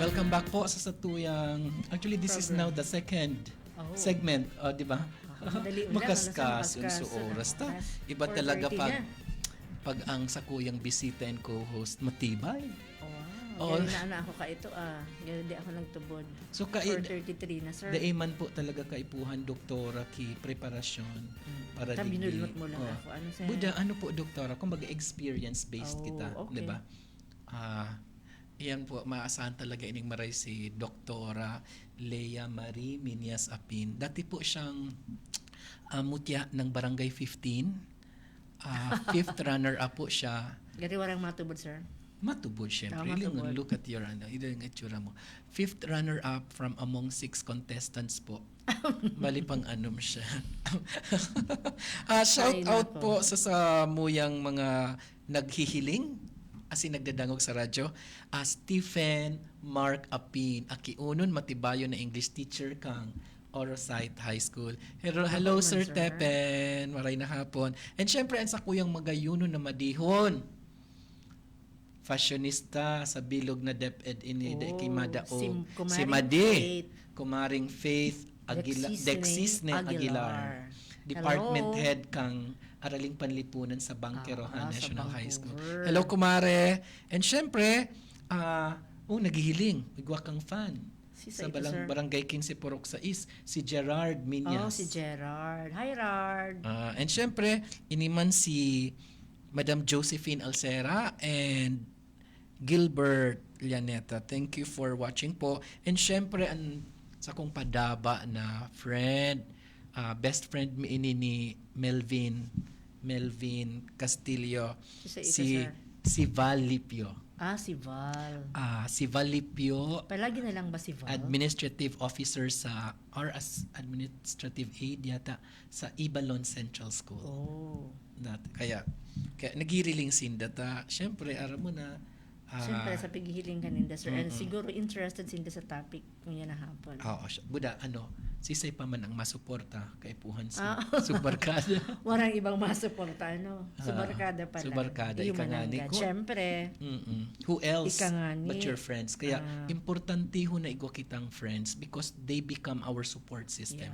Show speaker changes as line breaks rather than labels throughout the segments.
Welcome back po sa Satuyang. Actually, this is now the second segment, di ba?
Madali ulang,
Makaskas, yun
alas
sa oras ta.
alas
Iba talaga
4:30
pag,
na.
pag ang Sakuyang bisita and co-host, matibay.
Wow, gano'n na ako ka ito gano'n di ako nagtubod.
So,
4:33 na, sir.
daiman po talaga kaipuhan, doktora, ki preparasyon para
Binulot mo lang ako. Ano sir?
Buda, ano po, doktora? Kung experience-based kita,
okay.
di ba? Iyan po, maasahan talaga ining maray si Doktora Lea Marie Minias Apin. Dati po siyang mutya ng Barangay 15. Fifth runner-up po siya.
Gari warang matubod, sir.
Matubod, syempre.
Matubod.
Look at your, ito yung itsura mo. Fifth runner-up from among 6 contestants po. Bali pang anom siya. Shout out po sa muyang mga naghihiling as in nagdadangog sa radyo. Stephen Mark Apin, akiunon matibayo na English teacher kang Orosite High School. Hello Sir Tepen, maray na hapon. And syempre, ang sa kuyang magayuno na madihon. Fashionista sa bilog na DepEd ini kay Madao. Si Madi, Kumaring Faith Dexisne Aguilar. Department Head kang Araling Panlipunan sa Bangkerohan National High School. Hello, kumare. And syempre, naghihiling. Igwa kang fan. Sa Barangay 15 Purok 6, si Gerard Minyas.
Si Gerard. Hi, Gerard.
And syempre, iniman si Madam Josephine Alcera and Gilbert Llaneta. Thank you for watching po. And syempre, sa kong padaba na friend, best friend mi ini ni Melvin Castillo, si Val Lipio.
Si Val.
Si Val Lipio.
Palagi na lang ba si Val?
Administrative officer or as administrative aide yata sa Ibalon Central School. Kaya nagiriling sindata. Syempre, aram mo na.
Siyempre, sa paghihiling kaninda, sir. And siguro interested sinda sa topic kung yan na hapon.
Buda, sisay pa man ang masuporta kay Puhan si Subarkada.
Warang ibang masuporta, Subarkada pala.
Subarkada, ikangani ko.
Siyempre.
Who else
ikangani,
but your friends? Kaya, importante ho na igwa kitang friends because they become our support system.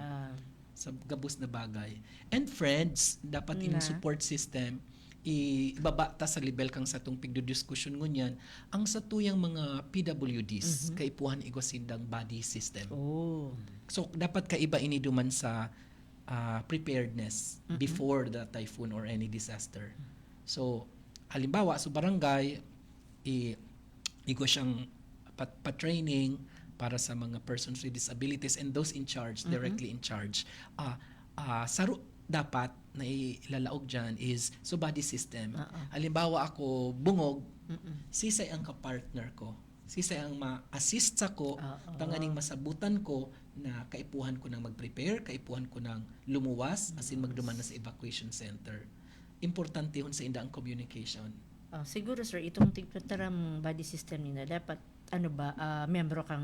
Sa gabos na bagay. And friends, dapat in support system, ibaba ta sa level kang sa itong pigdo-discussion ngunyan, ang sa tuyang mga PWDs, kaipuhan igwasindang body system. So, dapat kaiba iniduman sa preparedness before the typhoon or any disaster. So, halimbawa, sa barangay, igwa siyang pa-training para sa mga persons with disabilities and those in charge, directly in charge. Dapat na ilalaog dyan is body system. Halimbawa ako bungog, sisay ang kapartner ko. Sisay ang ma-assist sa ko, tanganing masabutan ko na kaipuhan ko ng mag-prepare, kaipuhan ko ng lumuwas, as in magduman na sa evacuation center. Importante yun sa inda ang communication.
Siguro sir, itong tigpataram body system nila, dapat membro kang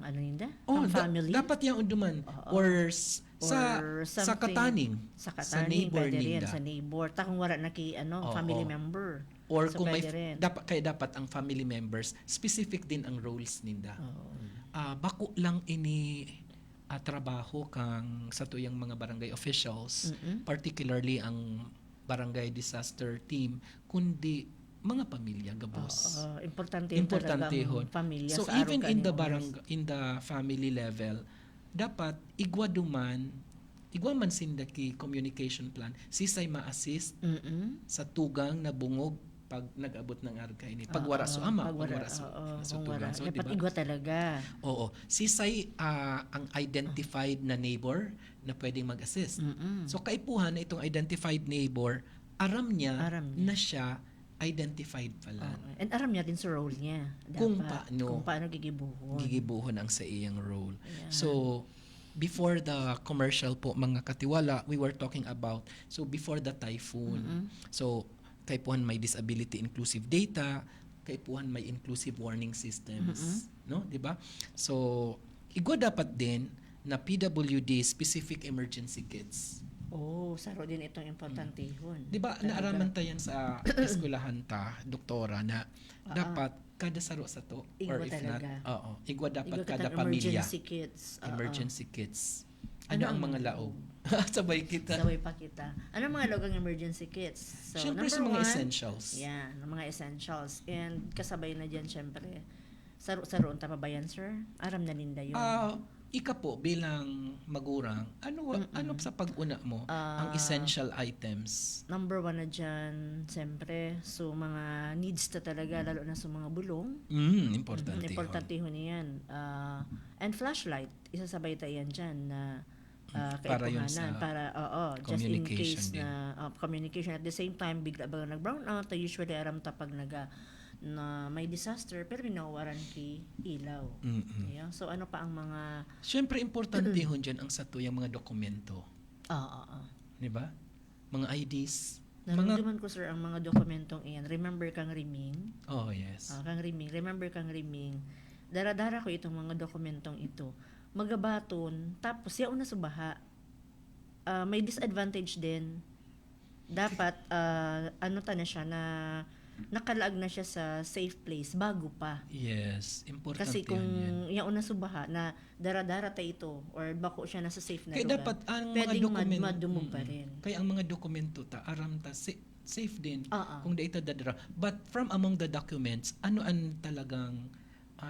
ninda? Family?
Dapat yung unduman. Or sa kataning.
Sa neighbor ninda. Sa neighbor. Kung wala na family member.
Or kung dapat ang family members, specific din ang roles ninda. Bako lang ini trabaho kang sa tuyang mga barangay officials, particularly ang barangay disaster team, kundi mga pamilya gabos.
Importante
hon.
Pamilya
so
sa
even in the in the family level, dapat igwa man sindaki communication plan, sisay ma-assist sa tugang na bungog pag nag-abot ng arka ini. Pagwara so ama, pagwara so tugang. So,
dapat igwa talaga.
Sisay ang identified na neighbor na pwedeng mag-assist. So kaipuhan na itong identified neighbor, aram niya na siya identified pala.
And aram niya din sa role niya.
Kung paano gigibuhon ang sa iyang role. Yeah. So, before the commercial po, mga katiwala, we were talking about, so before the typhoon, so, kaipuhan may disability inclusive data, kaipuhan may inclusive warning systems, no? Diba? So, igwa dapat din na PWD, specific emergency kits.
Saro din itong importante yun.
Di ba, naaraman tayo sa eskwelahan ta, doktora, na dapat kada saro sa to,
Igwa
or if
talaga.
not, igwa dapat
Igwa
kada
kitang
pamilya.
emergency kits. Oo.
Emergency kits.
Ano
Ano ang
ang-
mga laog? Sabay kita.
Sabay pa kita. Ano mga logang emergency kits? So,
Siyempre sa
number
mga
one,
essentials.
Yan, ng mga essentials. And kasabay na dyan, syempre, saro-saro ang tapabayan, sir? Aram na ninda yun.
Ika po bilang magurang, ano sa pag-una mo ang essential items?
Number one na dyan, syempre, so mga needs na talaga, lalo na sa mga bulong.
Importante.
Importante ho niyan. And flashlight, isasabay tayo yan dyan na
Para yun
kaipuhanan.
sa
Just in case
communication din.
na communication. At the same time, bigla ba nag-brown out, usually aram tapag na may disaster, pero binawaran kay ilaw. Yeah? So ano pa ang mga...
Siyempre, importante hon dyan ang satuyang mga dokumento. Di ba? Mga IDs.
Naramdaman ko, sir, ang mga dokumentong iyan. Remember kang riming?
Oh, yes.
Kang riming. Remember kang riming. Dara-dara ko itong mga dokumentong ito. Magabaton, tapos yaon na subaha. May disadvantage din. Dapat, na siya na nakalaag na siya sa safe place bago pa.
Yes, importante
Kasi kung
yan.
yaon na subaha na dara-dara ta ito or bako siya nasa safe na
Kaya
lugar,
dapat ang mga
pwedeng
dokumento,
madumog pa rin.
Kaya ang mga dokumento ta aram ta safe din
Oo.
kung data dadara. But from among the documents, ano ang talagang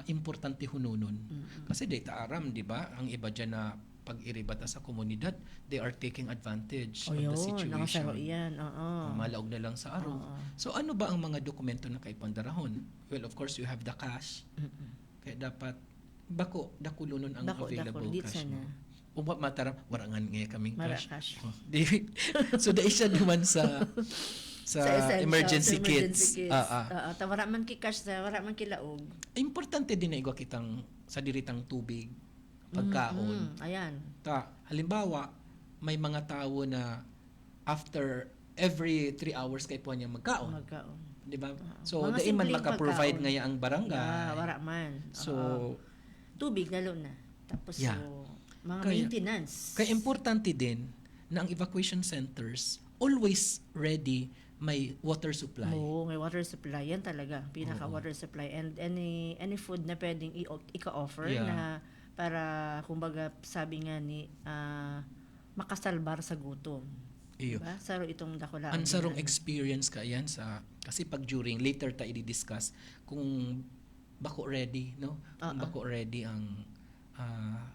importante hununon? Kasi data aram, di ba? Ang iba dyan na pag-iribata sa komunidad, they are taking advantage of the situation.
Nakasaro yan. Oo.
Malaog na lang sa araw. So ano ba ang mga dokumento na kay pandarahon? Well, of course, you have the cash. Kaya dapat dakulunon ang available cash mo. Uma mataram warangan nga kaming cash. So dai siya naman sa emergency kits.
Wala man ki cash, wala man ki laog.
Importante din na igwa kitang sa diritang tubig, pagkaon.
Ayan.
Halimbawa, may mga tao na after every 3 hours kay po niya magkaon. Di ba? So,
Mga
dahil man
simpleng
maka-provide
pagkaon.
ngaya ang barangay.
Wala man.
So,
tubig lalo na. Tapos mga
Kaya-
maintenance.
Kaya importante din na ang evacuation centers always ready may water supply.
Oo, may water supply. Yan talaga. Pinaka-water supply. And any food na pwedeng ika-offer na para, kumbaga, sabi nga ni, makasalbar sa gutom.
Iyo.
Diba? Saro itong dakulaan.
Ang sarong experience ka yan kasi pag during, later tayo i-discuss kung bako ready, no? Kung bako ready ang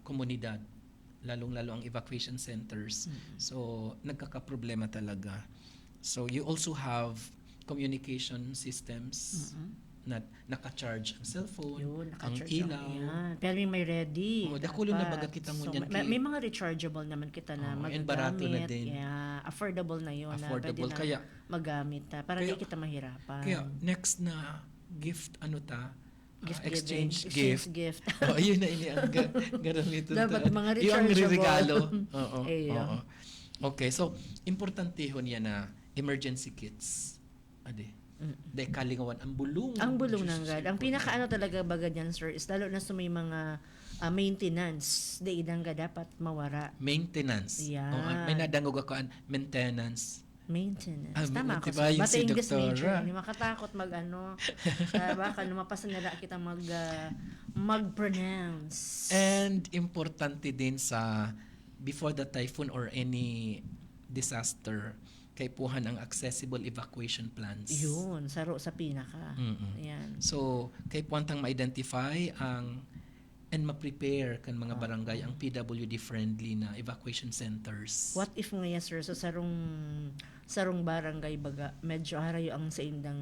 komunidad, lalong-lalo ang evacuation centers. So, nagkakaproblema talaga. So, you also have communication systems na naka-charge ang cellphone, ang ilaw.
Pero may ready.
Dakulo na baga kita mo yan.
May mga rechargeable naman kita na magagamit.
And barato na din.
Affordable na yun.
Affordable.
Na pwede na magamit. Para di kita mahirapan.
Kaya, next na gift, exchange
gift.
Yun na ini ang garamito.
Dapat mga
yung
rechargeable.
regalo. Oo. Okay, so importante ho niya na emergency kits. Dahil kalingawan ang bulong.
Ang bulong ng God. Ang pinakaano talaga baga dyan, sir, is lalo na sa may mga maintenance. Idang ga dapat mawara.
Maintenance.
Yan.
May nadangog ako maintenance.
Tama ako.
Diba yung
Basta
si
English
Doktora?
major. Hindi makatakot baka lumapasan nila kita mag-pronounce.
And importante din sa before the typhoon or any disaster, kay puhan ang accessible evacuation plans.
Yun, saro sa pinaka. Yan.
So, kay puhantang ma-identify and ma-prepare kan mga barangay ang PWD friendly na evacuation centers.
What if nga sir, so sarong barangay baga, medyo harayo ang sa indang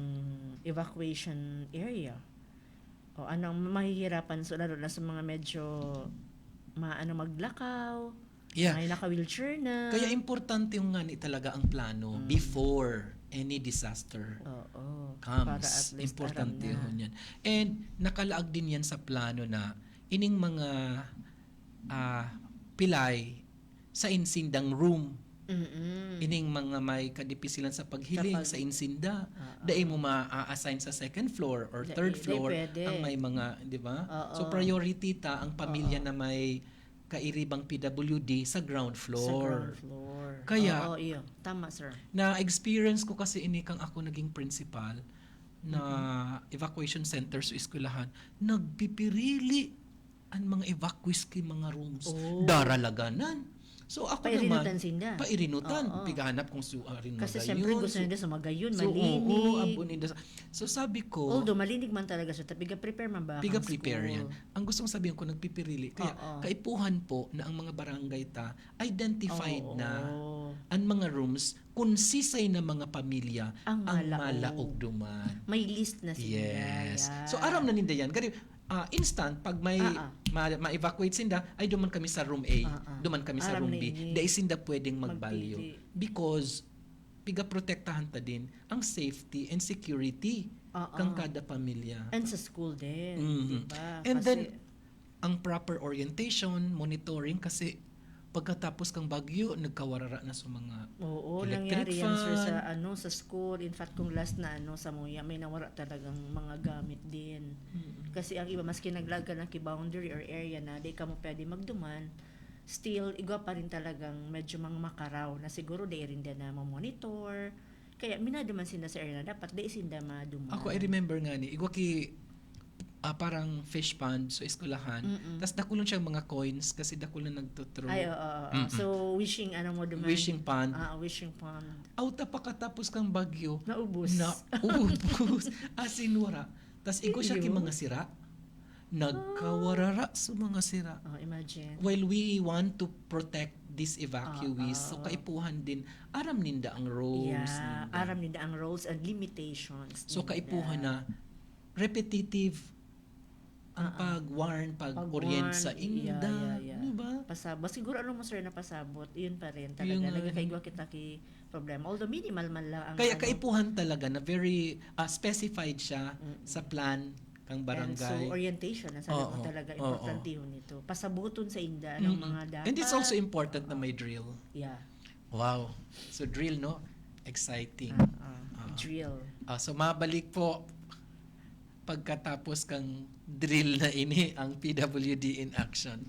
evacuation area. O anong mahihirapan, so lalo na sa mga medyo maglakaw, may naka-wheelchair na.
Kaya importante yung ngani talaga ang plano before any disaster comes. Importante yun yan. And nakalaag din yan sa plano na ining mga pilay sa insindang room. Ining mga may kadipisilan sa paghiling sa insinda. Dahil mo ma-assign sa second floor or third floor ang may mga, di ba? So priority ang pamilya na may kairibang PWD sa ground floor. Kaya,
tama sir.
Na-experience ko kasi ini kang ako naging principal, na evacuation center sa eskwelahan, nagpipirili ang mga evacuees kay mga rooms.
Oh.
Daralaganan. So ako
Pairinutan
naman,
sinda.
pairinutan.
Oo.
Pigahanap kung suarin
Kasi
magayon.
siyempre gusto nila sa magayon,
So,
malinig.
oo, abo nila. So sabi ko,
Although malinig man talaga siya, tapiga prepare man ba?
piga
ang
prepare
school?
yan. Ang gustong sabihin ko, nagpipirili. Kaya
Oo.
kaipuhan po na ang mga barangay ta identified
Oo.
na ang mga rooms kung sisay na mga pamilya
Ang
ang
malaog.
malaog duman.
May list na sila.
Yes.
Yeah.
So aram na ninda yan. Gani, instant, pag may ma-evacuate sinda, ay duman kami sa room A, duman kami sa
Aram
room
na
B.
ini.
Dahil sinda pwedeng magbalyo.
Magpili.
Because, piga protektahan ta din ang safety and security kang kada pamilya.
And sa school din.
Mhm.
Diba?
And
Kasi,
then, ang proper orientation, monitoring, kasi pagkatapos kang bagyo, nagkawarara na sa mga
oo,
electric
nangyari yan sir
fan.
sa school. In fact, kung last na sa Muya, may nawara talagang mga gamit din. Kasi ang iba, maski naglaga ng boundary or area na di ka mo pwede magduman, still, igwa pa rin talagang medyo mga makaraw na siguro di rin din na monitor. Kaya minaduman sila sa area na dapat di sinda maduman.
Ako, I remember nga ni, igwa ki parang fish pond sa eskwelahan. Tapos dakulan siyang mga coins kasi dakulan nagtutro.
Ay, oo. So, wishing ano mo duman?
Wishing pond.
Wishing pond.
Auta pakatapos kang bagyo.
Naubos.
Naubos. Asinwara. Tapos igo siya ki
Iyo.
mga sira. Nagkawarara sa mga sira.
Imagine.
While we want to protect these evacuees, so kaipuhan din, aram ninda ang rules.
Yeah,
ninda.
aram nila ang roles and limitations.
So
nila.
kaipuhan na repetitive ang pag-warn, pag-orient sa inda.
Yeah.
Diba?
Pasabot. Siguro ano mo sir na pasabot, yun pa rin talaga.
Yung,
Nagkakaigwa kita ki problema. Although minimal man lang ang
Kaya kaipuhan talaga na very specified siya sa plan kang
And
barangay.
so orientation na sa
Oo,
talaga
oo.
importante yun nito. Pasabuton sa inda ng mga dapat.
And it's also important na may drill.
Yeah.
Wow. So drill, no? Exciting.
Drill.
So mabalik po pagkatapos kang drill na ini ang PWD in action.